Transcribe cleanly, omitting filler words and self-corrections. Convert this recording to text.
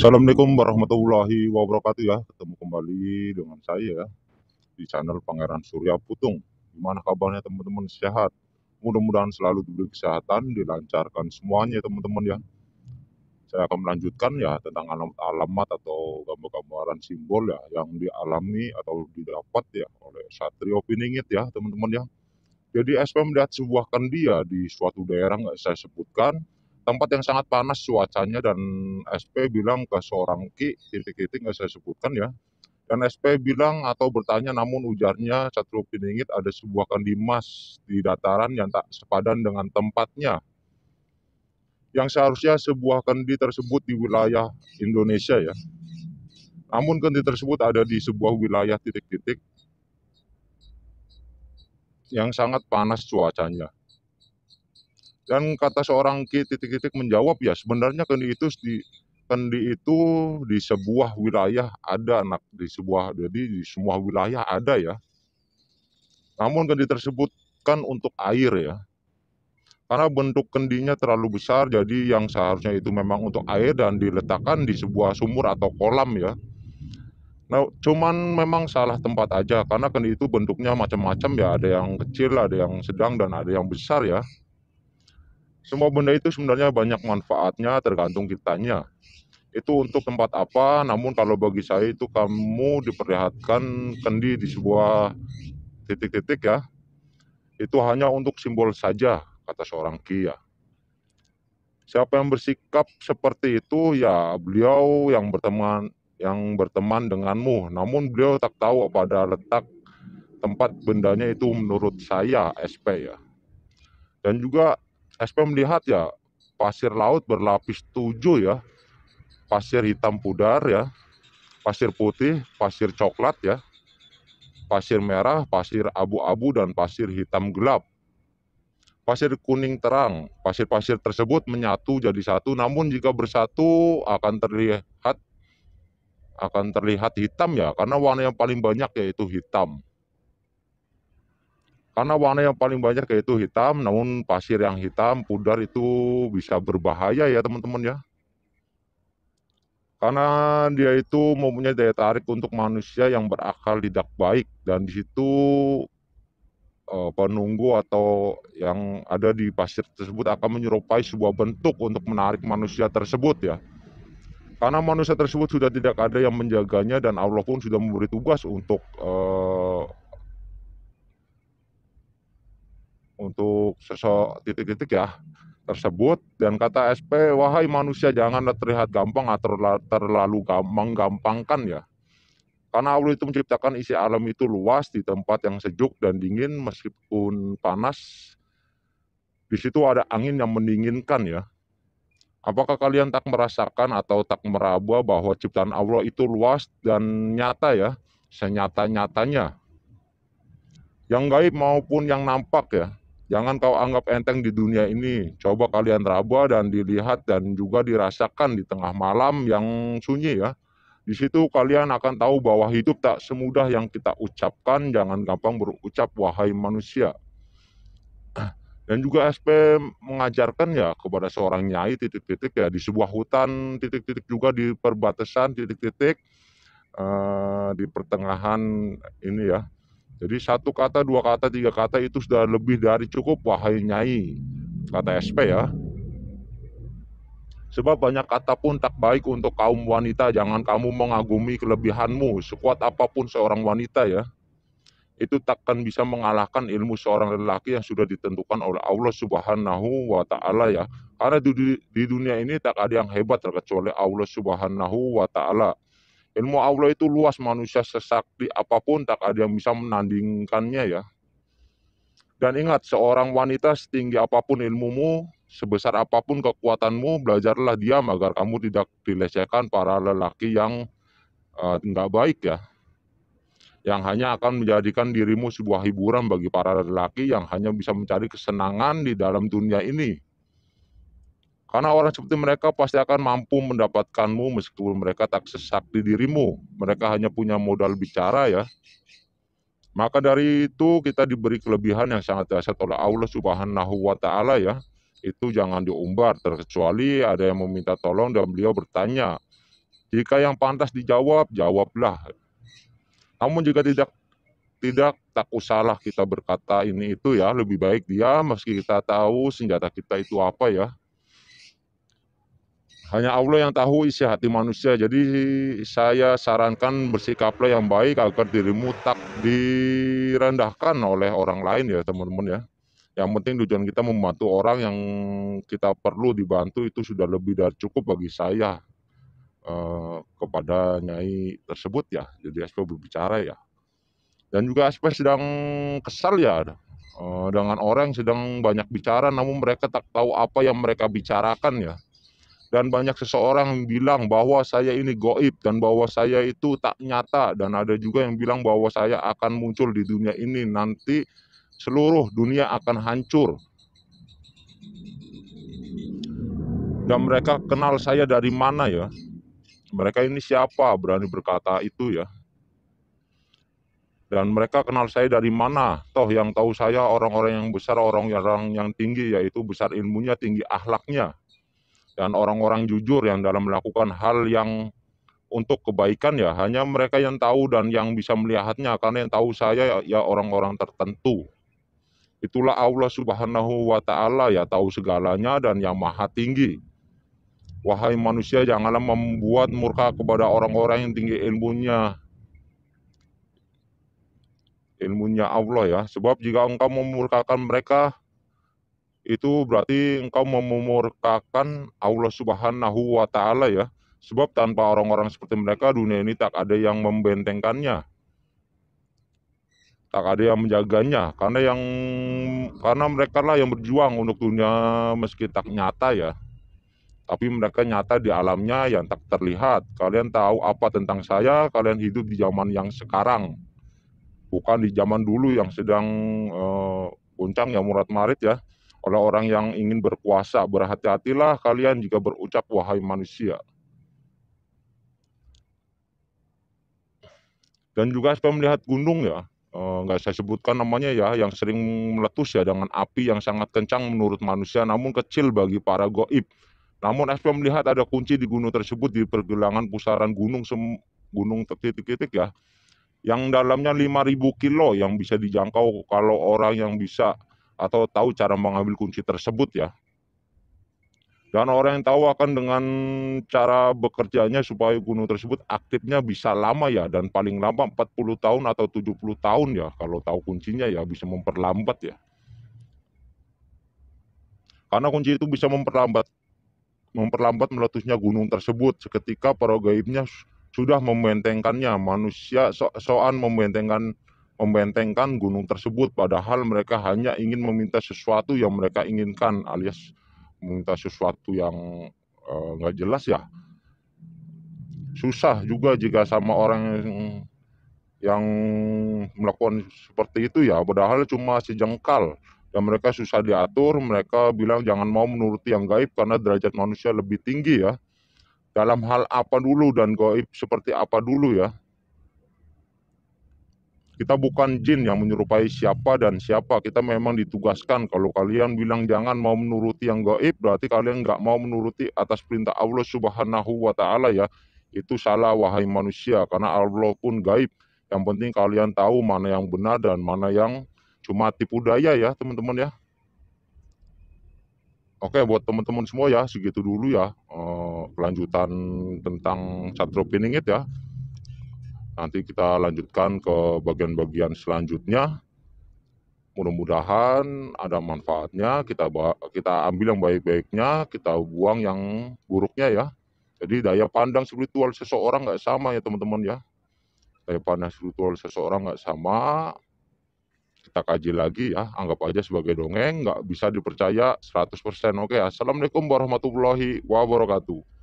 Assalamualaikum warahmatullahi wabarakatuh ya. Ketemu kembali dengan saya ya di channel Pangeran Surya Putung. Gimana kabarnya teman-teman, sehat? Mudah-mudahan selalu diberi kesehatan, dilancarkan semuanya teman-teman ya. Saya akan melanjutkan ya tentang alamat atau gambar-gambaran simbol ya yang dialami atau didapat ya oleh Satrio Piningit ya teman-teman ya. Jadi SP melihat sebuah kendia di suatu daerah nggak saya sebutkan, tempat yang sangat panas cuacanya, dan SP bilang ke seorang Ki, titik-titik nggak saya sebutkan ya. Dan SP bilang atau bertanya, namun ujarnya Satrio Piningit, ada sebuah kandi emas di dataran yang tak sepadan dengan tempatnya. Yang seharusnya sebuah kandi tersebut di wilayah Indonesia ya. Namun kandi tersebut ada di sebuah wilayah titik-titik yang sangat panas cuacanya. Dan kata seorang Ki titik-titik menjawab, ya sebenarnya kendi itu di sebuah wilayah ada, anak, jadi di semua wilayah ada ya. Namun kendi tersebut kan untuk air ya. Karena bentuk kendinya terlalu besar, jadi yang seharusnya itu memang untuk air dan diletakkan di sebuah sumur atau kolam ya. Nah, cuman memang salah tempat aja, karena kendi itu bentuknya macam-macam ya, ada yang kecil, ada yang sedang, dan ada yang besar ya. Semua benda itu sebenarnya banyak manfaatnya, tergantung kitanya. Itu untuk tempat apa, namun kalau bagi saya itu kamu diperlihatkan kendi di sebuah titik-titik ya, itu hanya untuk simbol saja, kata seorang Ki ya. Siapa yang bersikap seperti itu ya beliau yang berteman denganmu, namun beliau tak tahu pada letak tempat bendanya itu menurut saya SP ya. Dan juga SP melihat ya pasir laut berlapis 7 ya, pasir hitam pudar ya, pasir putih, pasir coklat ya, pasir merah, pasir abu-abu, dan pasir hitam gelap. Pasir kuning terang. Pasir-pasir tersebut menyatu jadi satu, namun jika bersatu akan terlihat hitam ya, karena warna yang paling banyak yaitu hitam. Karena warna yang paling banyak yaitu hitam, namun pasir yang hitam pudar itu bisa berbahaya ya teman-teman ya. Karena dia itu mempunyai daya tarik untuk manusia yang berakal tidak baik, dan di situ penunggu atau yang ada di pasir tersebut akan menyerupai sebuah bentuk untuk menarik manusia tersebut ya. Karena manusia tersebut sudah tidak ada yang menjaganya, dan Allah pun sudah memberi tugas untuk titik-titik ya tersebut. Dan kata SP, wahai manusia, janganlah terlihat gampang atau terlalu menggampangkan ya. Karena Allah itu menciptakan isi alam itu luas di tempat yang sejuk dan dingin, meskipun panas, di situ ada angin yang mendinginkan ya. Apakah kalian tak merasakan atau tak meraba bahwa ciptaan Allah itu luas dan nyata ya, senyata-nyatanya. Yang gaib maupun yang nampak ya. Jangan kau anggap enteng di dunia ini. Coba kalian raba dan dilihat dan juga dirasakan di tengah malam yang sunyi ya. Di situ kalian akan tahu bahwa hidup tak semudah yang kita ucapkan. Jangan gampang berucap wahai manusia. Dan juga SP mengajarkan ya kepada seorang nyai titik-titik ya di sebuah hutan titik-titik, juga di perbatasan titik-titik, di pertengahan ini ya. Jadi satu kata, dua kata, tiga kata itu sudah lebih dari cukup wahai nyai, kata SP ya. Sebab banyak kata pun tak baik untuk kaum wanita. Jangan kamu mengagumi kelebihanmu, sekuat apapun seorang wanita ya, itu takkan bisa mengalahkan ilmu seorang lelaki yang sudah ditentukan oleh Allah Subhanahu wa Ta'ala ya. Karena di dunia ini tak ada yang hebat terkecuali Allah Subhanahu wa Ta'ala. Ilmu Allah itu luas, manusia sesakti apapun tak ada yang bisa menandingkannya ya. Dan ingat, seorang wanita setinggi apapun ilmumu, sebesar apapun kekuatanmu, belajarlah diam agar kamu tidak dilecehkan para lelaki yang nggak baik ya, yang hanya akan menjadikan dirimu sebuah hiburan bagi para lelaki yang hanya bisa mencari kesenangan di dalam dunia ini. Karena orang seperti mereka pasti akan mampu mendapatkanmu meskipun mereka tak sesakti dirimu. Mereka hanya punya modal bicara ya. Maka dari itu kita diberi kelebihan yang sangat dahsyat oleh Allah Subhanahu wa Ta'ala ya. Itu jangan diumbar, terkecuali ada yang meminta tolong dan beliau bertanya, Jika yang pantas dijawab, jawablah. Namun jika tidak, tak usahlah kita berkata ini itu ya, lebih baik diam meski kita tahu senjata kita itu apa ya. Hanya Allah yang tahu isi hati manusia. Jadi saya sarankan bersikaplah yang baik agar dirimu tak direndahkan oleh orang lain ya teman-teman ya. Yang penting tujuan kita membantu orang yang kita perlu dibantu itu sudah lebih dari cukup bagi saya kepada Nyai tersebut ya. Jadi SP berbicara ya. Dan juga SP sedang kesal ya dengan orang yang sedang banyak bicara namun mereka tak tahu apa yang mereka bicarakan ya. Dan banyak seseorang yang bilang bahwa saya ini goib dan bahwa saya itu tak nyata. Dan ada juga yang bilang bahwa saya akan muncul di dunia ini. Nanti seluruh dunia akan hancur. Dan mereka kenal saya dari mana ya? Mereka ini siapa berani berkata itu ya? Dan mereka kenal saya dari mana? Toh yang tahu saya orang-orang yang besar, orang-orang yang tinggi, yaitu besar ilmunya, tinggi akhlaknya. Dan orang-orang jujur yang dalam melakukan hal yang untuk kebaikan ya, hanya mereka yang tahu dan yang bisa melihatnya, karena yang tahu saya ya orang-orang tertentu. Itulah Allah Subhanahu wa Ta'ala ya, tahu segalanya dan yang maha tinggi. Wahai manusia, janganlah membuat murka kepada orang-orang yang tinggi ilmunya Allah ya. Sebab jika engkau memurkakan mereka, itu berarti engkau memurkakan Allah Subhanahu wa Ta'ala ya. Sebab tanpa orang-orang seperti mereka, dunia ini tak ada yang membentengkannya, tak ada yang menjaganya, karena mereka lah yang berjuang untuk dunia meski tak nyata ya. Tapi mereka nyata di alamnya yang tak terlihat. Kalian tahu apa tentang saya? Kalian hidup di zaman yang sekarang, bukan di zaman dulu yang sedang goncang ya murat marit ya oleh orang yang ingin berkuasa. Berhati-hatilah kalian jika berucap wahai manusia. Dan juga saya melihat gunung ya, nggak saya sebutkan namanya ya, yang sering meletus ya dengan api yang sangat kencang menurut manusia, namun kecil bagi para goib. Namun SP melihat ada kunci di gunung tersebut di pergelangan pusaran gunung titik-titik ya, yang dalamnya 5.000 kilo yang bisa dijangkau kalau orang yang bisa atau tahu cara mengambil kunci tersebut ya. Dan orang yang tahu akan dengan cara bekerjanya supaya gunung tersebut aktifnya bisa lama ya, dan paling lama 40 tahun atau 70 tahun ya, kalau tahu kuncinya ya bisa memperlambat ya. Karena kunci itu bisa memperlambat meletusnya gunung tersebut seketika para gaibnya sudah membentengkannya. Manusia soal membentengkan gunung tersebut, padahal mereka hanya ingin meminta sesuatu yang mereka inginkan, alias meminta sesuatu yang nggak jelas ya. Susah juga jika sama orang yang melakukan seperti itu ya, padahal cuma sejengkal. Dan mereka susah diatur, mereka bilang jangan mau menuruti yang gaib karena derajat manusia lebih tinggi ya. Dalam hal apa dulu dan gaib seperti apa dulu ya. Kita bukan jin yang menyerupai siapa dan siapa, kita memang ditugaskan. Kalau kalian bilang jangan mau menuruti yang gaib, berarti kalian nggak mau menuruti atas perintah Allah Subhanahu wa Ta'ala ya. Itu salah wahai manusia, karena Allah pun gaib. Yang penting kalian tahu mana yang benar dan mana yang cuma tipu daya ya teman-teman ya. Oke, buat teman-teman semua ya, segitu dulu ya kelanjutan tentang Satrio Piningit ya. Nanti kita lanjutkan ke bagian-bagian selanjutnya. Mudah-mudahan ada manfaatnya. Kita ambil yang baik-baiknya, kita buang yang buruknya ya. Jadi daya pandang spiritual seseorang nggak sama ya teman-teman ya. Daya pandang spiritual seseorang nggak sama. Kita kaji lagi ya, anggap aja sebagai dongeng, nggak bisa dipercaya 100%. Oke, assalamualaikum warahmatullahi wabarakatuh.